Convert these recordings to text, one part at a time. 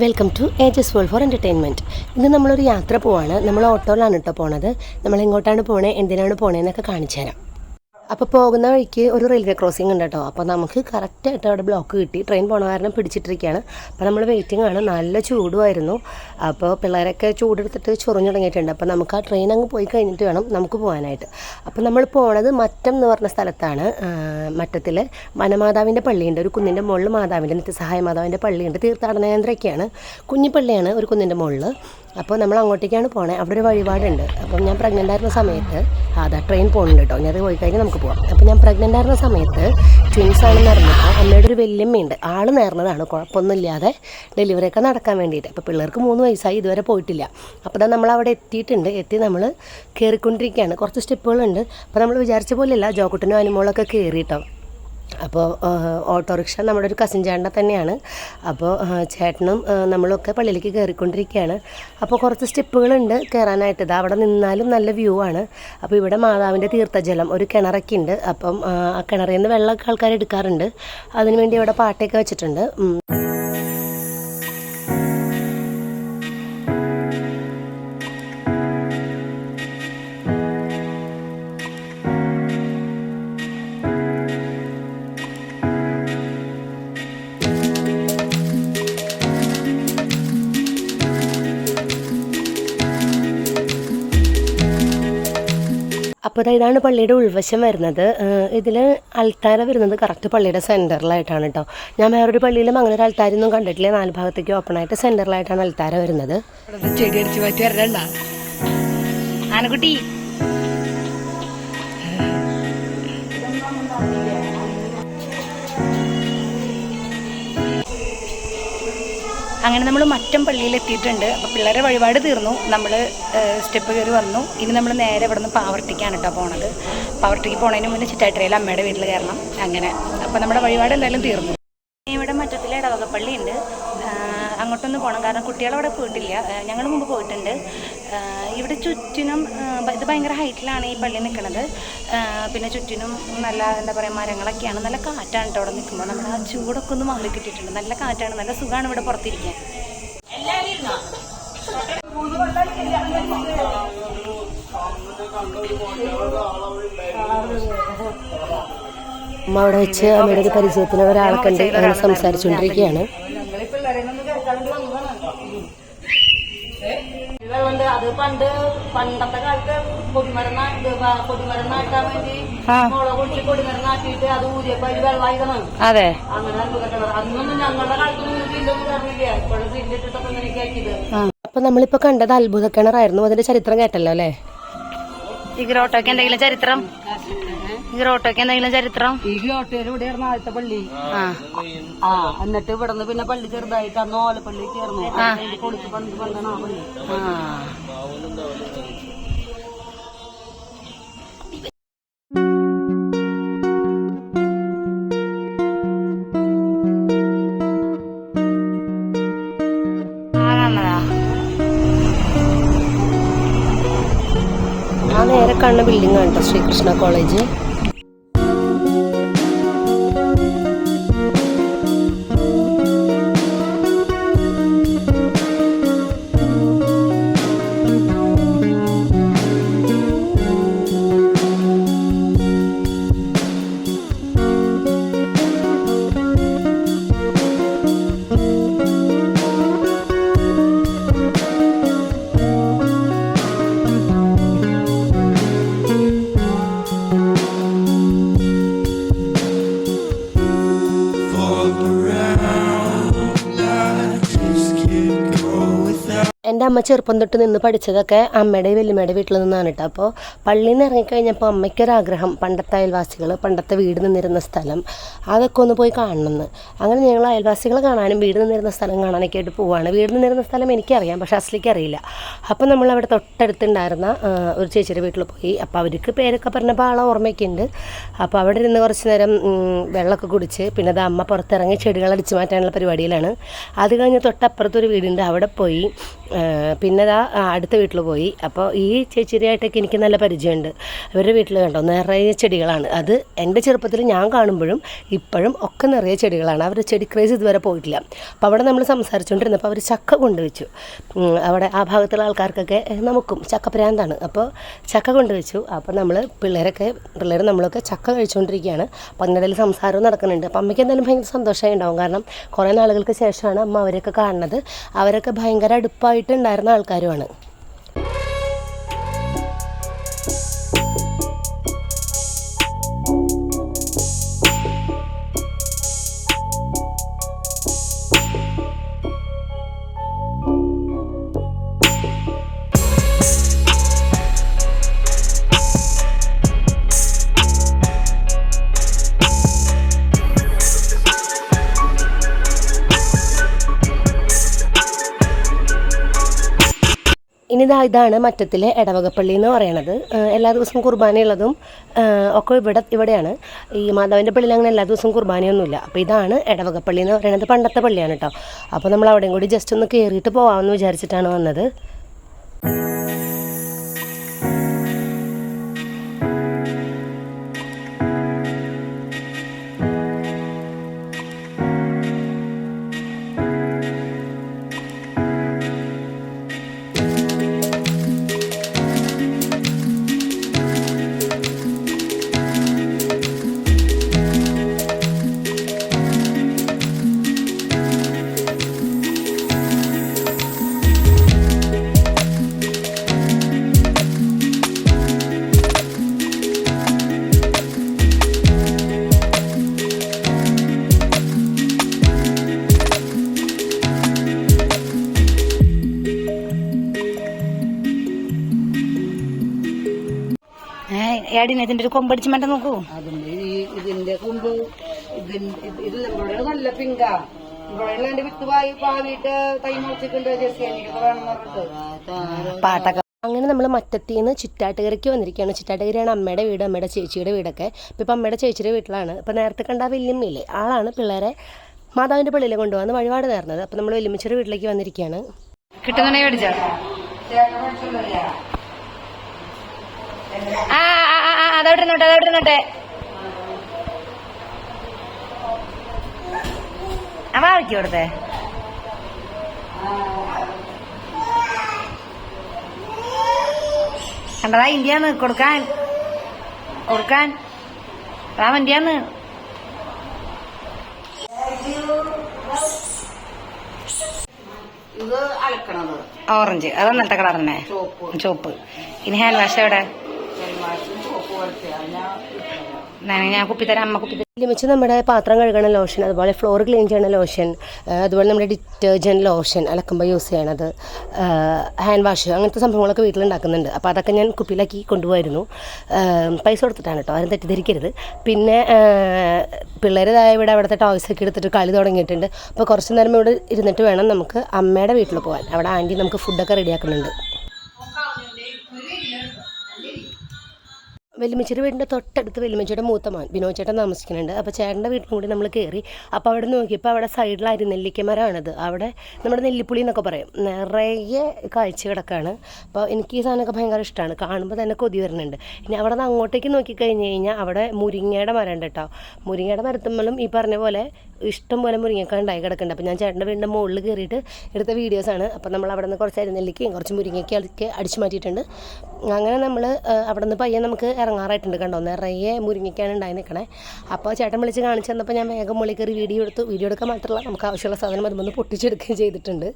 Welcome to Ages World for entertainment. ഇന്ന് നമ്മളൊരു യാത്ര പോവാണ്. നമ്മൾ ഓട്ടോയിലാണ് കേട്ടോ പോണത്. നമ്മൾ എങ്ങോട്ടാണ് പോണേ, എന്തിനാണ് പോണേന്നൊക്കെ കാണിച്ചു തരാം. അപ്പോൾ പോകുന്ന വഴിക്ക് ഒരു റെയിൽവേ ക്രോസിംഗ് ഉണ്ട് കേട്ടോ. അപ്പോൾ നമുക്ക് കറക്റ്റായിട്ട് അവിടെ ബ്ലോക്ക് കിട്ടി. ട്രെയിൻ പോണ കാരണം പിടിച്ചിട്ടിരിക്കുകയാണ്. അപ്പോൾ നമ്മൾ വെയിറ്റിംഗ് ആണ്. നല്ല ചൂടുമായിരുന്നു. അപ്പോൾ പിള്ളേരൊക്കെ ചൂടെടുത്തിട്ട് ചൊറിഞ്ഞു തുടങ്ങിയിട്ടുണ്ട്. അപ്പോൾ നമുക്ക് ആ ട്രെയിൻ അങ്ങ് പോയി കഴിഞ്ഞിട്ട് വേണം നമുക്ക് പോകാനായിട്ട്. അപ്പോൾ നമ്മൾ പോണത് മറ്റം എന്ന് പറഞ്ഞ സ്ഥലത്താണ്. മറ്റത്തിൽ വനമാതാവിൻ്റെ പള്ളിയുണ്ട്. ഒരു കുന്നിൻ്റെ മുകളിൽ മാതാവിൻ്റെ നിത്യസഹായ മാതാവിൻ്റെ പള്ളിയുണ്ട്. തീർത്ഥാടന കേന്ദ്രമൊക്കെയാണ്. കുഞ്ഞിപ്പള്ളിയാണ് ഒരു കുന്നിൻ്റെ മുകളിൽ. അപ്പോൾ നമ്മൾ അങ്ങോട്ടേക്കാണ് പോണേ. അവിടെ ഒരു വഴിപാടുണ്ട്. അപ്പം ഞാൻ പ്രഗ്നൻ്റ് ആയിരുന്ന സമയത്ത് അതാ ട്രെയിൻ പോകുന്നുണ്ട് കേട്ടോ. ഞാൻ അത് പോയി കഴിഞ്ഞാൽ നമുക്ക് പോകാം. അപ്പോൾ ഞാൻ പ്രഗ്നൻ്റ് ആയിരുന്ന സമയത്ത് ട്വിൻസ് ആണെന്ന് അറിഞ്ഞപ്പോൾ അമ്മയുടെ ഒരു വല്യമ്മയുണ്ട്. ആൾ നേർന്നതാണ്, കുഴപ്പമൊന്നുമില്ലാതെ ഡെലിവറിയൊക്കെ നടക്കാൻ വേണ്ടിയിട്ട്. അപ്പോൾ പിള്ളേർക്ക് 3 വയസ്സായി, ഇതുവരെ പോയിട്ടില്ല. അപ്പോൾ തന്നെ നമ്മൾ അവിടെ എത്തിയിട്ടുണ്ട്. നമ്മൾ കയറിക്കൊണ്ടിരിക്കുകയാണ്. കുറച്ച് സ്റ്റെപ്പുകളുണ്ട്. അപ്പോൾ നമ്മൾ വിചാരിച്ച പോലെയല്ല, ജോക്കുട്ടനും അനുമോളൊക്കെ കയറിയിട്ടോ. അപ്പോൾ ഓട്ടോറിക്ഷ നമ്മുടെ ഒരു കസിൻ ചേട്ടനെ തന്നെയാണ്. അപ്പോൾ ചേട്ടനും നമ്മളൊക്കെ പള്ളിയിലേക്ക് കയറിക്കൊണ്ടിരിക്കുകയാണ്. അപ്പോൾ കുറച്ച് സ്റ്റെപ്പുകളുണ്ട് കയറാനായിട്ട്. ഇത് അവിടെ നിന്നാലും നല്ല വ്യൂ ആണ്. അപ്പോൾ ഇവിടെ മാതാവിൻ്റെ തീർത്ഥജലം ഒരു കിണറൊക്കെ ഉണ്ട്. അപ്പം ആ കിണറിൽ നിന്ന് വെള്ളമൊക്കെ ആൾക്കാർ എടുക്കാറുണ്ട്. അതിനുവേണ്ടി ഇവിടെ പാട്ടയൊക്കെ വെച്ചിട്ടുണ്ട്. അപ്പോൾ ഇതാണ് പള്ളിയുടെ ഉൾവശം വരുന്നത്. ഇതിൽ അൽത്താര വരുന്നത് കറക്റ്റ് പള്ളിയുടെ സെൻറ്ററിലായിട്ടാണ് കേട്ടോ. ഞാൻ വേറൊരു പള്ളിയിലും അങ്ങനെ ഒരു അൽത്താരൊന്നും കണ്ടിട്ടില്ല. 4 ഭാഗത്തേക്ക് ഓപ്പണായിട്ട് സെൻറ്ററിലായിട്ടാണ് അൽത്താര വരുന്നത്. ചെടി അടിച്ച് മാറ്റി വരണ്ട ആനക്കുട്ടി. അങ്ങനെ നമ്മൾ മറ്റം പള്ളിയിൽ എത്തിയിട്ടുണ്ട്. അപ്പോൾ പിള്ളേരെ വഴിപാട് തീർന്നു. നമ്മൾ സ്റ്റെപ്പ് കയറി വന്നു. ഇനി നമ്മൾ നേരെ ഇവിടെ നിന്ന് പാവർട്ടിക്കാണ് കേട്ടോ പോണത്. പാവർട്ടിക്ക് പോണതിന് മുന്നേ ചിറ്റായിട്ടരയിൽ അമ്മയുടെ വീട്ടിൽ കയറണം. അങ്ങനെ അപ്പോൾ നമ്മുടെ വഴിപാട് എന്തായാലും തീർന്നു. ഇവിടെ മറ്റത്തിലെ ഇടവകപ്പള്ളി ഉണ്ട്. അങ്ങോട്ടൊന്ന് പോകണം, കാരണം കുട്ടികളവിടെ പോയിട്ടില്ല. ഞങ്ങൾ മുമ്പ് പോയിട്ടുണ്ട്. ഇവിടെ ചുറ്റിനും ഇത് ഭയങ്കര ഹൈറ്റിലാണ് ഈ പള്ളി നിൽക്കുന്നത്. പിന്നെ ചുറ്റിനും നല്ല എന്താ പറയുക മരങ്ങളൊക്കെയാണ്. നല്ല കാറ്റാണ് കേട്ടോ അവിടെ നിൽക്കുമ്പോൾ. നമ്മുടെ ആ ചൂടൊക്കെ ഒന്ന് മാറി കിട്ടിയിട്ടുണ്ട്. നല്ല കാറ്റാണ്, നല്ല സുഖമാണ് ഇവിടെ പുറത്തിരിക്കാൻ. അമ്മ അവിടെ വെച്ച് അമ്മയുടെ ഒരു പരിചയത്തിന് ഒരാളെ കണ്ട് അങ്ങനെ സംസാരിച്ചുകൊണ്ടിരിക്കുകയാണ്. അത് പണ്ടത്തെ കാലത്ത് കൊടിമരം നാട്ടാൻ വേണ്ടി മുളക് പൊടിച്ച് കൊടിമരം നാട്ടിയിട്ട് അത് ഊരിയപ്പോ അതിൽ വെള്ളമായതാണ്. അതെ, അങ്ങനെ അന്നൊന്നും ഞങ്ങളുടെ കാലത്തൊന്നും ഗ്രില്ലൊന്നും പറഞ്ഞില്ല. ഇപ്പോഴും ഗ്രില്ലിട്ടിട്ടൊക്കെ ഇങ്ങനെയൊക്കെ ആക്കിയത്. അപ്പൊ നമ്മളിപ്പോ കണ്ടത് അത്ഭുത കിണറായിരുന്നു. അതിന്റെ ചരിത്രം കേട്ടല്ലോ അല്ലേ? ഈ ഗ്രോട്ടോക്ക് എന്തെങ്കിലും ചരിത്രം? ഈ ഗ്രോട്ടോക്ക് എന്തെങ്കിലും ചരിത്രം? ഈ ഗ്രോട്ടോയിൽ ഇവിടെയായിരുന്നു ആദ്യത്തെ പള്ളി. എന്നിട്ട് ഇവിടുന്ന് പിന്നെ പള്ളി ചെറുതായിട്ട് അന്ന് ഓലപ്പള്ളി ചേർന്നു. പൊളിച്ച് പണ്ട് പണ്ടാണ് ആ പള്ളി. ആ നേരെ കാണുന്ന ബിൽഡിംഗ് ആണ് കേട്ടോ ശ്രീകൃഷ്ണ കോളേജ്. എൻ്റെ അമ്മ ചെറുപ്പം തൊട്ട് നിന്ന് പഠിച്ചതൊക്കെ അമ്മയുടെ വല്യമ്മയുടെ വീട്ടിൽ നിന്നാണ് കേട്ടോ. അപ്പോൾ പള്ളിയിൽ നിന്ന് ഇറങ്ങിക്കഴിഞ്ഞപ്പോൾ അമ്മയ്ക്കൊരാഗ്രഹം പണ്ടത്തെ അയൽവാസികൾ, പണ്ടത്തെ വീട് നിന്നിരുന്ന സ്ഥലം അതൊക്കെ ഒന്ന് പോയി കാണണമെന്ന്. അങ്ങനെ ഞങ്ങൾ അയൽവാസികളെ കാണാനും വീട് നിന്നിരുന്ന സ്ഥലം കാണാനൊക്കെ ആയിട്ട് പോവുകയാണ്. വീട് നിന്നിരുന്ന സ്ഥലം എനിക്കറിയാം, പക്ഷേ അസ്ലിക്ക് അറിയില്ല. അപ്പോൾ നമ്മളവിടെ തൊട്ടടുത്തുണ്ടായിരുന്ന ഒരു ചേച്ചിയുടെ വീട്ടിൽ പോയി. അപ്പോൾ അവർക്ക് പേരൊക്കെ പറഞ്ഞപ്പോൾ ആളെ ഓർമ്മയൊക്കെ ഉണ്ട്. അപ്പോൾ അവിടെ ഇരുന്ന് കുറച്ച് നേരം വെള്ളമൊക്കെ കുടിച്ച് പിന്നെ അത് അമ്മ പുറത്തിറങ്ങി ചെടികൾ അടിച്ചു മാറ്റാനുള്ള പരിപാടിയിലാണ്. അത് കഴിഞ്ഞ് തൊട്ടപ്പുറത്തൊരു വീടുണ്ട്, അവിടെ പോയി പിന്നെ അടുത്ത വീട്ടിൽ പോയി. അപ്പോൾ ഈ ചേച്ചിയായിട്ടൊക്കെ എനിക്ക് നല്ല പരിചയമുണ്ട്. ഇവരുടെ വീട്ടിൽ കണ്ടോ നിറയെ ചെടികളാണ്. അത് എൻ്റെ ചെറുപ്പത്തിൽ ഞാൻ കാണുമ്പോഴും ഇപ്പോഴും ഒക്കെ നിറയെ ചെടികളാണ്. അവരുടെ ചെടി ക്രേസ് ഇതുവരെ പോയിട്ടില്ല. അപ്പോൾ അവിടെ നമ്മൾ സംസാരിച്ചുകൊണ്ടിരുന്നപ്പോൾ അവർ ചക്ക കൊണ്ടുവച്ചു. അവിടെ ആ ഭാഗത്തുള്ള ആൾക്കാർക്കൊക്കെ നമുക്കും ചക്കപ്രാന്താണ്. അപ്പോൾ ചക്ക കൊണ്ടുവച്ചു. അപ്പോൾ പിള്ളേർ നമ്മളൊക്കെ ചക്ക കഴിച്ചുകൊണ്ടിരിക്കുകയാണ്. അപ്പോൾ അതിനിടയിൽ സംസാരവും നടക്കുന്നുണ്ട്. അപ്പോൾ അമ്മയ്ക്ക് എന്തായാലും ഭയങ്കര സന്തോഷമായി ഉണ്ടാവും. കാരണം കുറേ നാളുകൾക്ക് ശേഷമാണ് അമ്മ അവരൊക്കെ കാണുന്നത്. അവരൊക്കെ ഭയങ്കര അടുപ്പായിട്ടുണ്ടായിരുന്ന ആൾക്കാരുമാണ്. ഇതാണ് മറ്റത്തിലെ ഇടവകപ്പള്ളി എന്ന് പറയണത്. എല്ലാ ദിവസവും കുർബാനയുള്ളതും ഒക്കെ ഇവിടെയാണ്. ഈ മാധവൻ്റെ പള്ളിയിൽ അങ്ങനെ എല്ലാ ദിവസവും കുർബാനയൊന്നുമില്ല. അപ്പോൾ ഇതാണ് ഇടവകപ്പള്ളി എന്ന് പറയുന്നത്. പണ്ടത്തെ പള്ളിയാണ് കേട്ടോ. അപ്പോൾ നമ്മൾ അവിടെയും കൂടി ജസ്റ്റ് ഒന്ന് കയറിയിട്ട് പോകാമെന്ന് വിചാരിച്ചിട്ടാണ് വന്നത്. ഇതിന്റെ ഒരു കൊമ്പടിച്ച് മറ്റ നോക്കൂ. ഇതിന്റെ കൊമ്പ് ഇത് നല്ല പിങ്ക ഇവിടെ വിത്ത് പാവിട്ട് തൈ മുറിച്ചിട്ടുണ്ട്. പാട്ടൊക്കെ അങ്ങനെ നമ്മൾ മറ്റത്തിന്ന് ചിറ്റാട്ടുകരയ്ക്ക് വന്നിരിക്കുകയാണ്. ചിറ്റാട്ടുകരയാണ് അമ്മയുടെ വീട്, അമ്മയുടെ ചേച്ചിയുടെ വീടൊക്കെ. ഇപ്പം അമ്മയുടെ ചേച്ചിയുടെ വീട്ടിലാണ്. ഇപ്പം നേരത്തെ കണ്ട വല്യമ്മയില്ലേ, ആളാണ് പിള്ളേരെ മാതാവിൻ്റെ പള്ളിയിൽ കൊണ്ടുപോകുന്ന വഴിപാട് നേർന്നത്. അപ്പം നമ്മൾ വല്യമ്മച്ചിയുടെ വീട്ടിലേക്ക് വന്നിരിക്കുകയാണ്. കിട്ടുന്നുണ്ടെങ്കിൽ മേടിച്ചോ. അതോട്ടിരുന്നോട്ടെ അവയ്ക്ക് കൊടുത്തേ. കണ്ടതാ ഇന്ത്യന്ന് കൊടുക്കാൻ റാം ഇന്ത്യന്ന്. ഇത് അലക്കണത് ഓറഞ്ച്, അത് നട്ട കളർ തന്നെ. ചോപ്പ്. ഇനി ഹാൻഡ് വാഷ് എവിടെ? ഞാൻ കുപ്പി തരാം. അമ്മ കുപ്പി വല്യമ്മച്ചി നമ്മുടെ പാത്രം കഴുകണ ലോഷൻ, അതുപോലെ ഫ്ലോർ ക്ലീൻ ചെയ്യണ ലോഷൻ, അതുപോലെ നമ്മുടെ ഡിറ്റർജൻറ്റ് ലോഷൻ അലക്കുമ്പോൾ യൂസ് ചെയ്യണത്, ഹാൻഡ് വാഷ്, അങ്ങനത്തെ സംഭവങ്ങളൊക്കെ വീട്ടിലുണ്ടാക്കുന്നുണ്ട്. അപ്പോൾ അതൊക്കെ ഞാൻ കുപ്പിയിലാക്കി കൊണ്ടുപോയിരുന്നു. പൈസ കൊടുത്തിട്ടാണ് കേട്ടോ, ആരും തെറ്റിദ്ധരിക്കരുത്. പിന്നെ പിള്ളേരുതായ ഇവിടെ അവിടുത്തെ ടോയ്സൊക്കെ എടുത്തിട്ട് കളി തുടങ്ങിയിട്ടുണ്ട്. അപ്പോൾ കുറച്ച് നേരം ഇവിടെ ഇരുന്നിട്ട് വേണം നമുക്ക് അമ്മയുടെ വീട്ടിൽ പോകാൻ. അവിടെ ആൻറ്റി നമുക്ക് ഫുഡൊക്കെ റെഡിയാക്കുന്നുണ്ട്. വല്യമ്മച്ചിയുടെ വീടിൻ്റെ തൊട്ടടുത്ത് വല്യമ്മച്ചിയുടെ മൂത്ത മോൻ വിനോദ് ചേട്ടൻ താമസിക്കുന്നുണ്ട്. അപ്പോൾ ചേട്ടൻ്റെ വീട്ടിലും കൂടി നമ്മൾ കയറി. അപ്പോൾ അവിടെ നോക്കിയപ്പോൾ അവിടെ സൈഡിൽ അരിനെല്ലിക്ക മരമാണത്. അവിടെ നമ്മുടെ നെല്ലിപ്പുളി എന്നൊക്കെ പറയും, നിറയെ കാഴ്ച കിടക്കാണ്. അപ്പോൾ എനിക്ക് ഈ സാധനമൊക്കെ ഭയങ്കര ഇഷ്ടമാണ്, കാണുമ്പോൾ തന്നെ കൊതി വരുന്നുണ്ട്. ഇനി അവിടെ നിന്ന് അങ്ങോട്ടേക്ക് നോക്കിക്കഴിഞ്ഞ് കഴിഞ്ഞാൽ അവിടെ മുരിങ്ങയുടെ മരം ഉണ്ട് കേട്ടോ. മുരിങ്ങയുടെ മരത്തുമ്പോഴും ഈ പറഞ്ഞ പോലെ ഇഷ്ടം പോലെ മുരിങ്ങയൊക്കെ ഉണ്ടായി കിടക്കുന്നുണ്ട്. അപ്പോൾ ഞാൻ ചേട്ടൻ്റെ വീടിൻ്റെ മുകളിൽ കയറിയിട്ട് എടുത്ത വീഡിയോസാണ്. അപ്പോൾ നമ്മൾ അവിടെ നിന്ന് കുറച്ച് അരിനെല്ലിക്കയും കുറച്ച് മുരിങ്ങയ്ക്കൊക്കെ അടിച്ചു മാറ്റിയിട്ടുണ്ട്. അങ്ങനെ നമ്മൾ അവിടെ നിന്ന് പയ്യെ നമുക്ക് ഇറങ്ങാറായിട്ടുണ്ട്. കണ്ടോ, നിറയെ മുരിങ്ങയ്ക്കാണ് ഉണ്ടായി നിൽക്കണേ. അപ്പോൾ ചേട്ടൻ വിളിച്ച് കാണിച്ചു തന്നപ്പോൾ ഞാൻ വേഗം മുകളിൽ കയറി വീഡിയോ എടുത്തു. വീഡിയോ എടുക്കാൻ മാത്രമല്ല നമുക്ക് ആവശ്യമുള്ള സാധനം അതുമൊന്ന് പൊട്ടിച്ചെടുക്കുകയും ചെയ്തിട്ടുണ്ട്.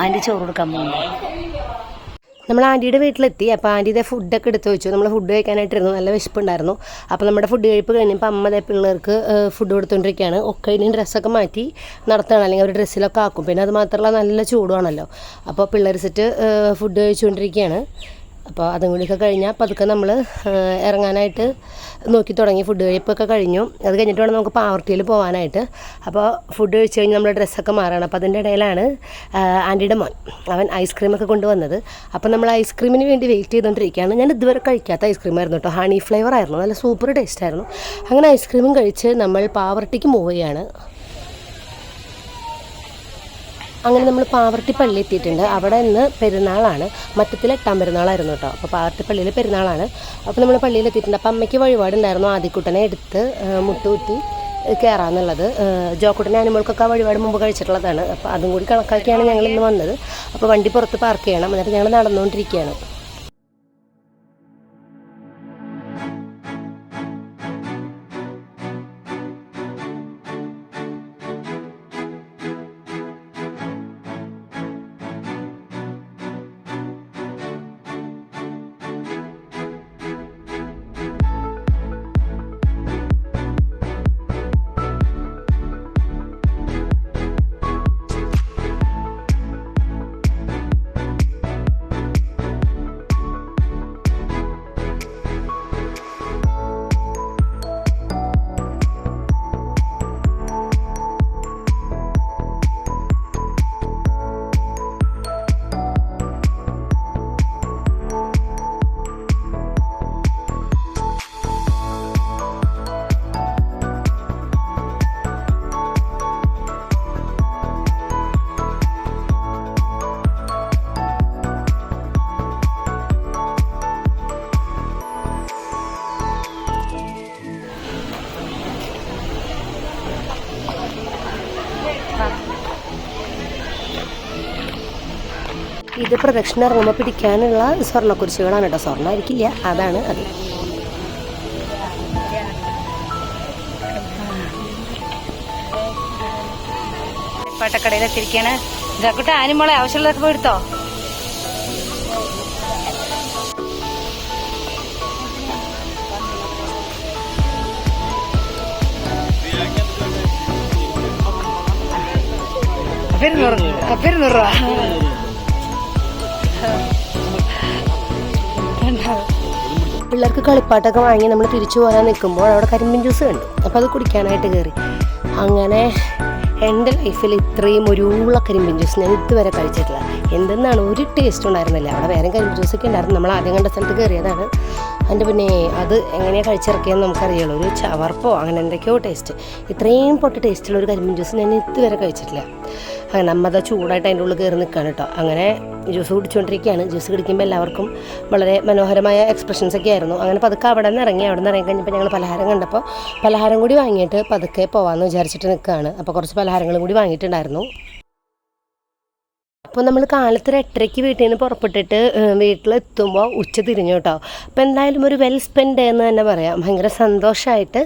ആൻറ്റി ചോറ് കൊടുക്കാൻ പോകുന്നു. നമ്മൾ ആൻറ്റിയുടെ വീട്ടിലെത്തി. അപ്പോൾ ആൻറ്റിയുടെ ഫുഡൊക്കെ എടുത്ത് വെച്ചു. നമ്മൾ ഫുഡ് കഴിക്കാനായിട്ടിരുന്നു, നല്ല വിശപ്പുണ്ടായിരുന്നു. അപ്പോൾ നമ്മുടെ ഫുഡ് കഴിപ്പ് കഴിഞ്ഞപ്പോൾ അമ്മ പിള്ളേർക്ക് ഫുഡ് കൊടുത്തുകൊണ്ടിരിക്കുകയാണ്. ഒക്കെ ഇനി ഡ്രസ്സൊക്കെ മാറ്റി നടത്തുകയാണ്, അല്ലെങ്കിൽ അവർ ഡ്രസ്സിലൊക്കെ ആക്കും. പിന്നെ അത് മാത്രമല്ല നല്ല ചൂടുവാണല്ലോ. അപ്പോൾ പിള്ളേർ സെറ്റ് ഫുഡ് കഴിച്ചുകൊണ്ടിരിക്കുകയാണ്. അപ്പോൾ അതും കൂടിയൊക്കെ കഴിഞ്ഞാൽ പതുക്കെ നമ്മൾ ഇറങ്ങാനായിട്ട് നോക്കി തുടങ്ങി. ഫുഡ് കഴിപ്പൊക്കെ കഴിഞ്ഞു. അത് കഴിഞ്ഞിട്ട് വേണം നമുക്ക് പാവർട്ടിയിൽ പോകാനായിട്ട്. അപ്പോൾ ഫുഡ് കഴിച്ച് കഴിഞ്ഞ് നമ്മൾ ഡ്രസ്സൊക്കെ മാറണം. അപ്പോൾ അതിൻ്റെ ഇടയിലാണ് ആൻറ്റിയുടെ മോൻ അവൻ ഐസ്ക്രീമൊക്കെ കൊണ്ടുവന്നത്. അപ്പോൾ നമ്മൾ ഐസ്ക്രീമിന് വേണ്ടി വെയിറ്റ് ചെയ്തുകൊണ്ടിരിക്കുകയാണ്. ഞാൻ ഇതുവരെ കഴിക്കാത്ത ഐസ്ക്രീമായിരുന്നു കേട്ടോ, ഹണി ഫ്ലേവർ ആയിരുന്നു, നല്ല സൂപ്പർ ടേസ്റ്റ് ആയിരുന്നു. അങ്ങനെ ഐസ്ക്രീമും കഴിച്ച് നമ്മൾ പാവർട്ടിക്ക് മൂവ് ചെയ്യാണ്. അങ്ങനെ നമ്മൾ പാവർട്ടി പള്ളി എത്തിയിട്ടുണ്ട്. അവിടെ നിന്ന് പെരുന്നാളാണ്, മറ്റത്തിൽ 8ാം പെരുന്നാളായിരുന്നു കേട്ടോ. അപ്പോൾ പാവർട്ടി പള്ളിയിൽ പെരുന്നാളാണ്. അപ്പോൾ നമ്മൾ പള്ളിയിൽ എത്തിയിട്ടുണ്ട്. അപ്പോൾ അമ്മയ്ക്ക് വഴിപാടുണ്ടായിരുന്നു, ആദിക്കുട്ടനെ എടുത്ത് മുട്ടുകുത്തി കയറാമെന്നുള്ളത്. ജോക്കുട്ടനെ ആനിമോൾക്കൊക്കെ വഴിപാട് മുമ്പ് കഴിച്ചിട്ടുള്ളതാണ്. അപ്പോൾ അതും കൂടി കണക്കാക്കിയാണ് ഞങ്ങൾ ഇന്ന് വന്നത്. അപ്പോൾ വണ്ടി പുറത്ത് പാർക്ക് ചെയ്യണം, എന്നിട്ട് ഞങ്ങൾ നടന്നുകൊണ്ടിരിക്കുകയാണ്. ഇത് പ്രദക്ഷിണ ഇറങ്ങുമ്പോൾ പിടിക്കാനുള്ള സ്വർണ്ണക്കുരിശുകളാണ് കേട്ടോ. സ്വർണ്ണമായിരിക്കില്ല, അതാണ് അത്. പാട്ടക്കടയിൽ എത്തിയിരിക്കുകയാണ്. ജാക്കുട്ട ആനിമോളെ ആവശ്യമുള്ളതൊക്കെ പോയെടുത്തോ? അപ്പൊ 200 രൂപ. പിള്ളേർക്ക് കളിപ്പാട്ടൊക്കെ വാങ്ങി നമ്മൾ തിരിച്ചു പോരാൻ നിൽക്കുമ്പോൾ അവിടെ കരിമ്പിൻ ജ്യൂസ് കണ്ടു. അപ്പോൾ അത് കുടിക്കാനായിട്ട് കയറി. അങ്ങനെ എൻ്റെ ലൈഫിൽ ഇത്രയും ഒരു ഉള്ള കരിമ്പിൻ ജ്യൂസ് ഞാൻ ഇതുവരെ കഴിച്ചിട്ടില്ല. എന്തെന്നാണ്, ഒരു ടേസ്റ്റ് ഉണ്ടായിരുന്നില്ല. അവിടെ വേറെ കരിമ്പിൻ ജ്യൂസൊക്കെ ഉണ്ടായിരുന്നു. നമ്മൾ ആദ്യം കണ്ട സ്ഥലത്ത് കയറിയതാണ്. അതിൻ്റെ പിന്നെ അത് എങ്ങനെയാണ് കഴിച്ചിറക്കിയെന്ന് നമുക്കറിയുള്ളൂ. ഒരു ചവർപ്പോ അങ്ങനെ എന്തൊക്കെയോ ടേസ്റ്റ്. ഇത്രയും പൊട്ട ടേസ്റ്റുള്ള ഒരു കരിമ്പിൻ ജ്യൂസ് ഞാൻ ഇതുവരെ കഴിച്ചിട്ടില്ല. അങ്ങനെ നമ്മത് ചൂടായിട്ട് അതിൻ്റെ ഉള്ളിൽ കയറി നിൽക്കുകയാണ് കേട്ടോ. അങ്ങനെ ജ്യൂസ് കുടിച്ചുകൊണ്ടിരിക്കുകയാണ്. ജ്യൂസ് കുടിക്കുമ്പോൾ എല്ലാവർക്കും വളരെ മനോഹരമായ എക്സ്പ്രഷൻസൊക്കെ ആയിരുന്നു. അങ്ങനെ പതുക്കെ അവിടെ നിന്ന് ഇറങ്ങി കഴിഞ്ഞപ്പോൾ ഞങ്ങൾ പലഹാരം കണ്ടപ്പോൾ പലഹാരം കൂടി വാങ്ങിയിട്ട് പതുക്കെ പോകാമെന്ന് വിചാരിച്ചിട്ട് നിൽക്കുകയാണ്. അപ്പോൾ കുറച്ച് പലഹാരങ്ങളും കൂടി വാങ്ങിയിട്ടുണ്ടായിരുന്നു. അപ്പോൾ നമ്മൾ കാലത്ത് 8:30 വീട്ടിൽ നിന്ന് പുറപ്പെട്ടിട്ട് വീട്ടിലെത്തുമ്പോൾ ഉച്ച തിരിഞ്ഞു കേട്ടോ. അപ്പോൾ എന്തായാലും ഒരു വെൽ സ്പെൻഡ് എന്ന് തന്നെ പറയാം. ഭയങ്കര സന്തോഷമായിട്ട്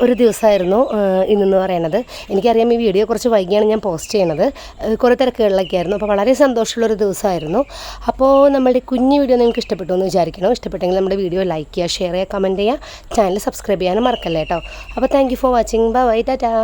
ഒരു ദിവസമായിരുന്നു ഇന്നെന്ന് പറയുന്നത്. എനിക്കറിയാം ഈ വീഡിയോ കുറച്ച് വൈകിയാണ് ഞാൻ പോസ്റ്റ് ചെയ്യണത്, കുറേ തിരക്കുകളിലൊക്കെ ആയിരുന്നു. അപ്പോൾ വളരെ സന്തോഷമുള്ളൊരു ദിവസമായിരുന്നു. അപ്പോൾ നമ്മുടെ കുഞ്ഞു വീഡിയോ നിങ്ങൾക്ക് ഇഷ്ടപ്പെട്ടു എന്ന് വിചാരിക്കണം. ഇഷ്ടപ്പെട്ടെങ്കിൽ നമ്മുടെ വീഡിയോ ലൈക്ക് ചെയ്യുക, ഷെയർ ചെയ്യുക, കമൻറ്റ് ചെയ്യുക, ചാനൽ സബ്സ്ക്രൈബ് ചെയ്യാനും മറക്കല്ലേ കേട്ടോ. അപ്പോൾ thank you for watching. Bye, Tata.